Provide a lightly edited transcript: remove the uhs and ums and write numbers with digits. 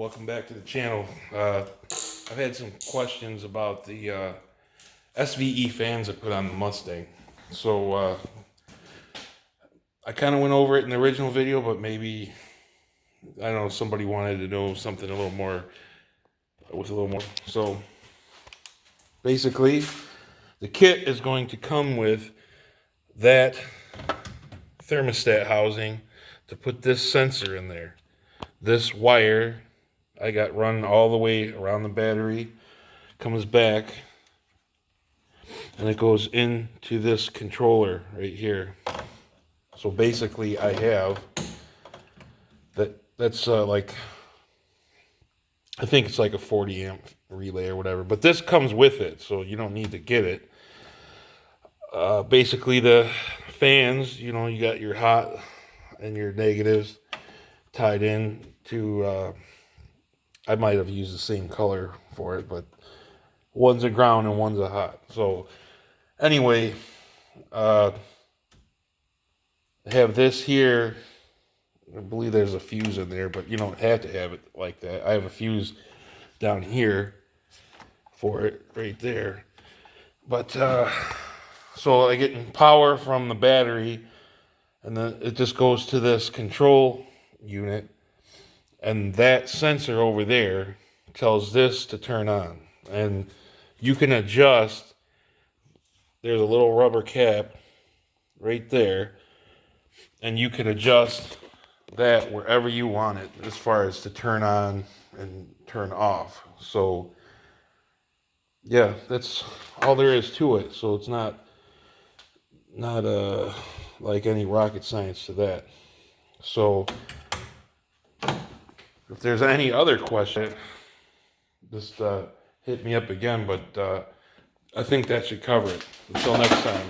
welcome back to the channel. I've had some questions about the SVE fans I put on the Mustang. So I kind of went over it in the original video, but maybe, I don't know, somebody wanted to know something a little more, with a little more. So basically, the kit is going to come with that thermostat housing to put this sensor in there. This wire I got run all the way around the battery, comes back, and it goes into this controller right here. So basically I have that's like, I think it's like a 40 amp relay or whatever, but this comes with it, so you don't need to get it. Basically the fans, you know, you got your hot and your negatives tied in to, I might have used the same color for it, but one's a ground and one's a hot. So anyway, I have this here. I believe there's a fuse in there, but you don't have to have it like that. I have a fuse down here for it right there. But so I get power from the battery, and then it just goes to this control unit, and that sensor over there tells this to turn on. And you can adjust, there's a little rubber cap right there, and you can adjust that wherever you want it as far as to turn on and turn off. So yeah, that's all there is to it. So it's not like any rocket science to that. So if there's any other question, just hit me up again, but I think that should cover it. Until next time.